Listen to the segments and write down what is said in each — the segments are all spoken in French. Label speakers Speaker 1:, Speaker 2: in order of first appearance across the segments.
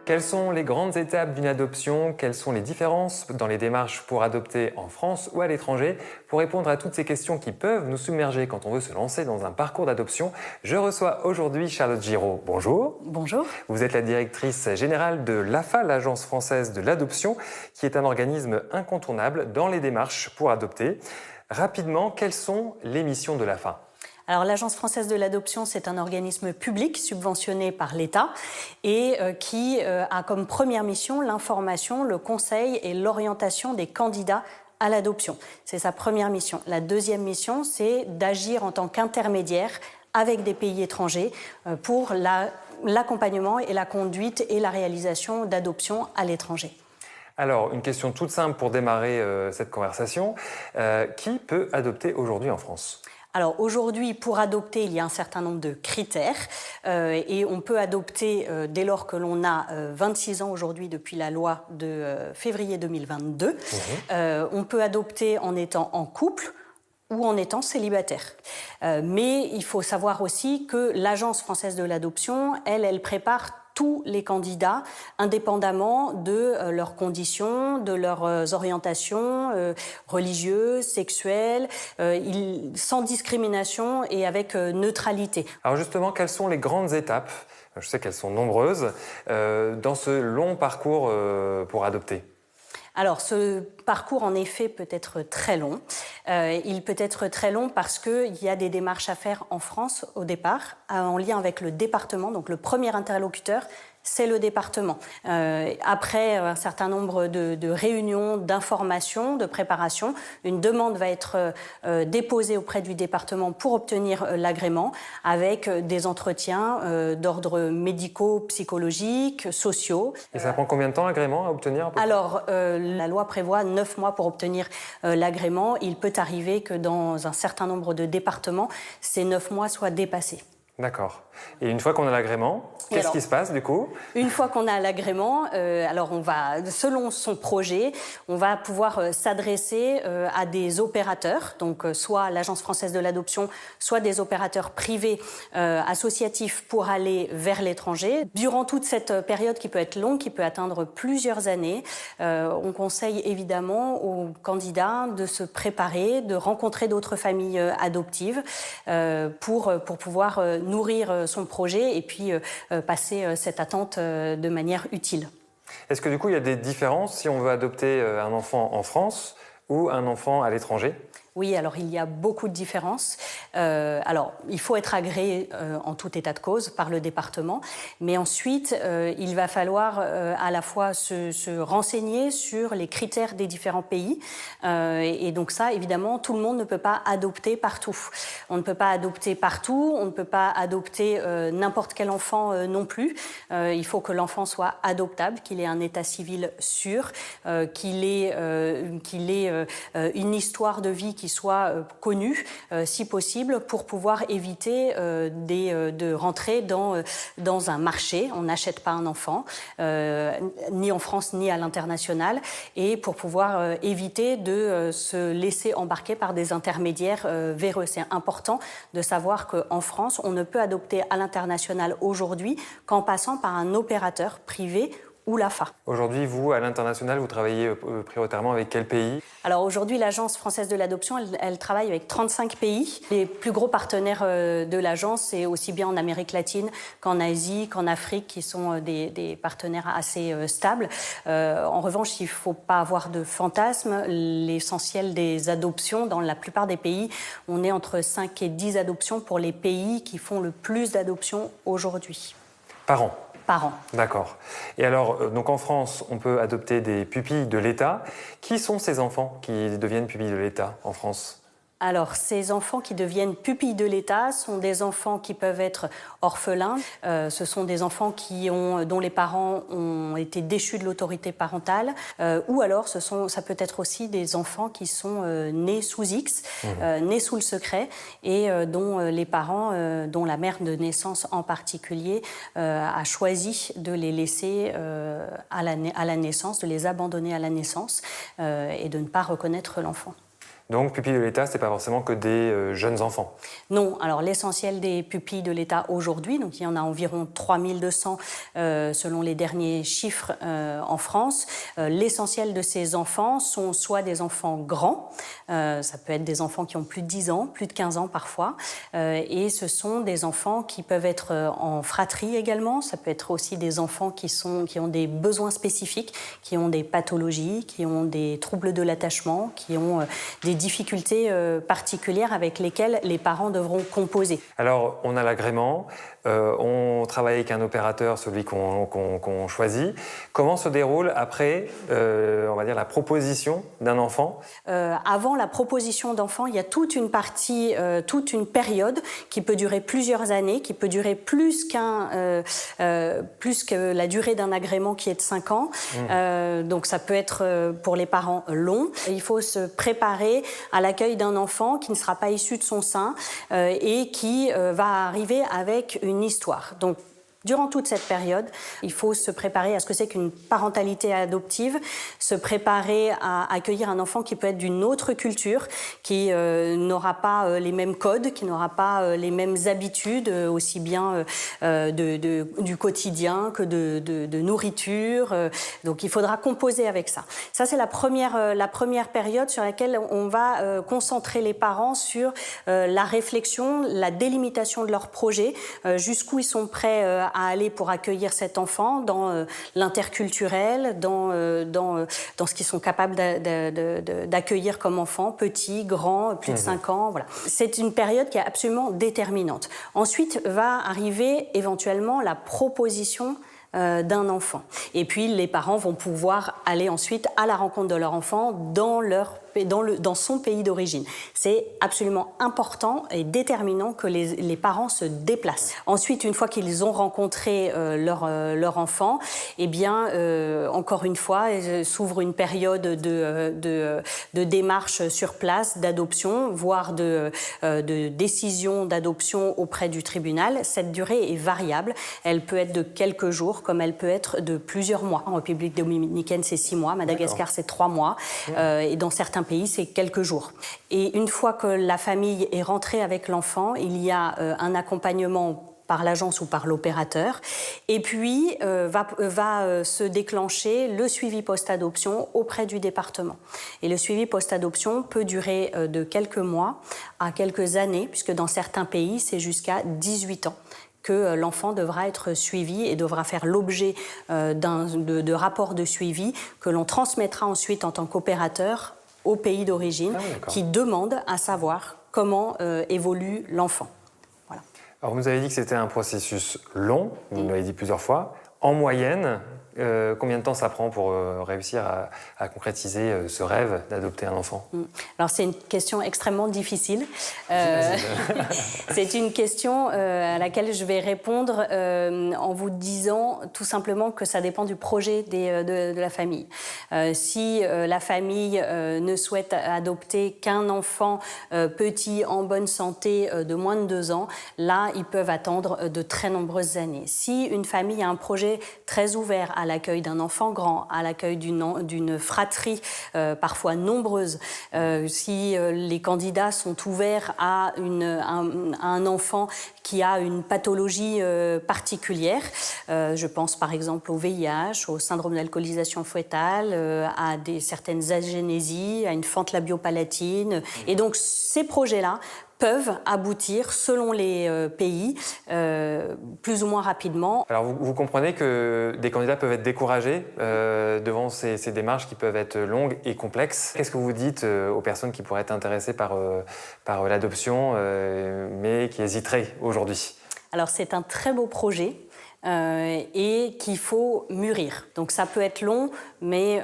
Speaker 1: Quelles sont les grandes étapes d'une adoption? Quelles sont les différences dans les démarches pour adopter en France ou à l'étranger? Pour répondre à toutes ces questions qui peuvent nous submerger quand on veut se lancer dans un parcours d'adoption, je reçois aujourd'hui Charlotte Giraud. Bonjour.
Speaker 2: Bonjour.
Speaker 1: Vous êtes la directrice générale de l'AFA, l'Agence française de l'adoption, qui est un organisme incontournable dans les démarches pour adopter. Rapidement, quelles sont les missions de l'AFA?
Speaker 2: Alors, l'Agence française de l'adoption, c'est un organisme public subventionné par l'État et qui a comme première mission l'information, le conseil et l'orientation des candidats à l'adoption. C'est sa première mission. La deuxième mission, c'est d'agir en tant qu'intermédiaire avec des pays étrangers pour l'accompagnement et la conduite et la réalisation d'adoptions à l'étranger.
Speaker 1: Alors, une question toute simple pour démarrer cette conversation. Qui peut adopter aujourd'hui en France ?
Speaker 2: Alors aujourd'hui, pour adopter, il y a un certain nombre de critères et on peut adopter dès lors que l'on a 26 ans aujourd'hui depuis la loi de février 2022. On peut adopter en étant en couple ou en étant célibataire. Mais il faut savoir aussi que l'Agence française de l'adoption, elle prépare tous les candidats, indépendamment de leurs conditions, de leurs orientations religieuses, sexuelles, sans discrimination et avec neutralité.
Speaker 1: Alors justement, quelles sont les grandes étapes, je sais qu'elles sont nombreuses, dans ce long parcours pour adopter ?
Speaker 2: Alors, ce parcours, en effet, peut être très long. Il peut être très long parce qu'il y a des démarches à faire en France, au départ, en lien avec le département. Donc, le premier interlocuteur, c'est le département. Après un certain nombre de réunions, d'informations, de préparation, une demande va être déposée auprès du département pour obtenir l'agrément, avec des entretiens d'ordre médicaux, psychologiques, sociaux.
Speaker 1: Et ça prend combien de temps l'agrément à obtenir ?
Speaker 2: Alors, la loi prévoit 9 mois pour obtenir l'agrément. Il peut arriver que dans un certain nombre de départements, ces 9 mois soient dépassés.
Speaker 1: D'accord. Et une fois qu'on a l'agrément, qu'est-ce qui se passe du coup ?
Speaker 2: Une fois qu'on a l'agrément, alors on va, selon son projet, on va pouvoir s'adresser à des opérateurs, donc soit l'Agence française de l'adoption, soit des opérateurs privés associatifs pour aller vers l'étranger. Durant toute cette période qui peut être longue, qui peut atteindre plusieurs années, on conseille évidemment aux candidats de se préparer, de rencontrer d'autres familles adoptives pour pouvoir nourrir son projet et puis passer cette attente de manière utile.
Speaker 1: Est-ce que du coup il y a des différences si on veut adopter un enfant en France ou un enfant à l'étranger ?
Speaker 2: Oui, alors il y a beaucoup de différences. Alors, il faut être agréé en tout état de cause par le département, mais ensuite, il va falloir à la fois se renseigner sur les critères des différents pays. Et donc ça, évidemment, tout le monde ne peut pas adopter partout. On ne peut pas adopter partout, on ne peut pas adopter n'importe quel enfant non plus. Il faut que l'enfant soit adoptable, qu'il ait un état civil sûr, qu'il ait une histoire de vie qui soit connu, si possible, pour pouvoir éviter de rentrer dans un marché. On n'achète pas un enfant, ni en France ni à l'international, et pour pouvoir éviter de se laisser embarquer par des intermédiaires véreux. C'est important de savoir qu'en France, on ne peut adopter à l'international aujourd'hui qu'en passant par un opérateur privé ou l'AFA.
Speaker 1: Aujourd'hui, vous, à l'international, vous travaillez prioritairement avec quel pays ?
Speaker 2: Alors aujourd'hui, l'Agence française de l'adoption, elle travaille avec 35 pays. Les plus gros partenaires de l'Agence, c'est aussi bien en Amérique latine qu'en Asie, qu'en Afrique, qui sont des partenaires assez stables. En revanche, il ne faut pas avoir de fantasme. L'essentiel des adoptions, dans la plupart des pays, on est entre 5 et 10 adoptions pour les pays qui font le plus d'adoptions aujourd'hui.
Speaker 1: Par an ?
Speaker 2: Par an.
Speaker 1: D'accord. Et alors, donc en France, on peut adopter des pupilles de l'État. Qui sont ces enfants qui deviennent pupilles de l'État en France ?
Speaker 2: Alors, ces enfants qui deviennent pupilles de l'État sont des enfants qui peuvent être orphelins. Ce sont des enfants dont les parents ont été déchus de l'autorité parentale. Ou alors, ça peut être aussi des enfants qui sont nés sous X, nés sous le secret, et dont les parents, dont la mère de naissance en particulier, a choisi de les laisser à la naissance, de les abandonner à la naissance et de ne pas reconnaître l'enfant.
Speaker 1: Donc, pupilles de l'État, ce n'est pas forcément que des jeunes enfants.
Speaker 2: Non, alors l'essentiel des pupilles de l'État aujourd'hui, donc il y en a environ 3200 selon les derniers chiffres en France. L'essentiel de ces enfants sont soit des enfants grands, ça peut être des enfants qui ont plus de 10 ans, plus de 15 ans parfois, et ce sont des enfants qui peuvent être en fratrie également. Ça peut être aussi des enfants qui ont des besoins spécifiques, qui ont des pathologies, qui ont des troubles de l'attachement, qui ont des difficultés particulières avec lesquelles les parents devront composer.
Speaker 1: Alors, on a l'agrément, on travaille avec un opérateur, celui qu'on choisit. Comment se déroule après, on va dire, la proposition d'un enfant?
Speaker 2: Avant la proposition d'enfant, il y a toute une partie, toute une période qui peut durer plusieurs années, qui peut durer plus que la durée d'un agrément qui est de 5 ans. Donc ça peut être pour les parents long. Il faut se préparer à l'accueil d'un enfant qui ne sera pas issu de son sein et qui va arriver avec une histoire. Donc, durant toute cette période, il faut se préparer à ce que c'est qu'une parentalité adoptive, se préparer à accueillir un enfant qui peut être d'une autre culture, qui n'aura pas les mêmes codes, qui n'aura pas les mêmes habitudes, aussi bien du quotidien que de nourriture. Donc il faudra composer avec ça. Ça, c'est la première période sur laquelle on va concentrer les parents sur la réflexion, la délimitation de leur projet, jusqu'où ils sont prêts à aller pour accueillir cet enfant dans l'interculturel, dans ce qu'ils sont capables d'accueillir comme enfant, petit, grand, plus de 5 ans. Voilà. C'est une période qui est absolument déterminante. Ensuite va arriver éventuellement la proposition d'un enfant. Et puis les parents vont pouvoir aller ensuite à la rencontre de leur enfant dans son pays d'origine. C'est absolument important et déterminant que les parents se déplacent. Ensuite, une fois qu'ils ont rencontré leur enfant, eh bien, encore une fois, s'ouvre une période de démarche sur place, d'adoption, voire de décision d'adoption auprès du tribunal. Cette durée est variable. Elle peut être de quelques jours, comme elle peut être de plusieurs mois. En République dominicaine, c'est 6 mois. Madagascar, c'est 3 mois. Et dans certains pays, c'est quelques jours. Et une fois que la famille est rentrée avec l'enfant, il y a un accompagnement par l'agence ou par l'opérateur. Et puis, va se déclencher le suivi post-adoption auprès du département. Et le suivi post-adoption peut durer de quelques mois à quelques années, puisque dans certains pays, c'est jusqu'à 18 ans que l'enfant devra être suivi et devra faire l'objet de rapports de suivi que l'on transmettra ensuite en tant qu'opérateur au pays d'origine, qui demande à savoir comment évolue l'enfant. Voilà.
Speaker 1: Alors, vous nous avez dit que c'était un processus long, vous nous l'avez dit plusieurs fois. En moyenne, combien de temps ça prend pour réussir à concrétiser ce rêve d'adopter un enfant?
Speaker 2: Alors c'est une question extrêmement difficile. C'est une question à laquelle je vais répondre en vous disant tout simplement que ça dépend du projet de la famille. Si la famille ne souhaite adopter qu'un enfant petit, en bonne santé, de moins de 2 ans, là, ils peuvent attendre de très nombreuses années. Si une famille a un projet très ouvert à l'accueil d'un enfant grand, à l'accueil d'une fratrie parfois nombreuse, si les candidats sont ouverts à un enfant qui a une pathologie particulière, je pense par exemple au VIH, au syndrome d'alcoolisation fœtale, à certaines agénésies, à une fente labiopalatine. Et donc ces projets-là peuvent aboutir, selon les pays, plus ou moins rapidement.
Speaker 1: Alors vous comprenez que des candidats peuvent être découragés devant ces démarches qui peuvent être longues et complexes. Qu'est-ce que vous dites aux personnes qui pourraient être intéressées par l'adoption, mais qui hésiteraient aujourd'hui?
Speaker 2: Alors c'est un très beau projet. Et qu'il faut mûrir. Donc ça peut être long, mais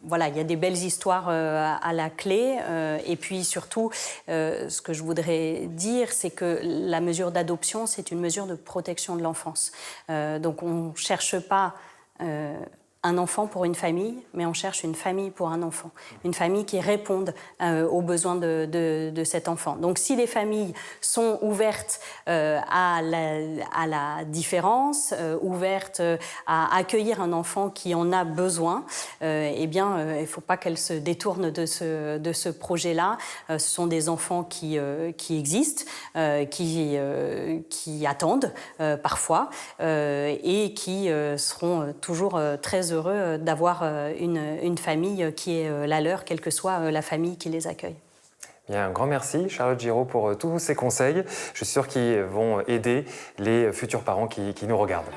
Speaker 2: voilà, il y a des belles histoires à la clé. Et puis surtout, ce que je voudrais dire, c'est que la mesure d'adoption, c'est une mesure de protection de l'enfance. Donc on ne cherche pas un enfant pour une famille, mais on cherche une famille pour un enfant. Une famille qui réponde aux besoins de cet enfant. Donc si les familles sont ouvertes à la différence, ouvertes à accueillir un enfant qui en a besoin, eh bien, il ne faut pas qu'elles se détournent de ce projet-là. Ce sont des enfants qui existent, qui attendent parfois et qui seront toujours très heureux d'avoir une famille qui est la leur, quelle que soit la famille qui les accueille.
Speaker 1: Bien, un grand merci Charlotte Giraud pour tous ces conseils. Je suis sûr qu'ils vont aider les futurs parents qui nous regardent.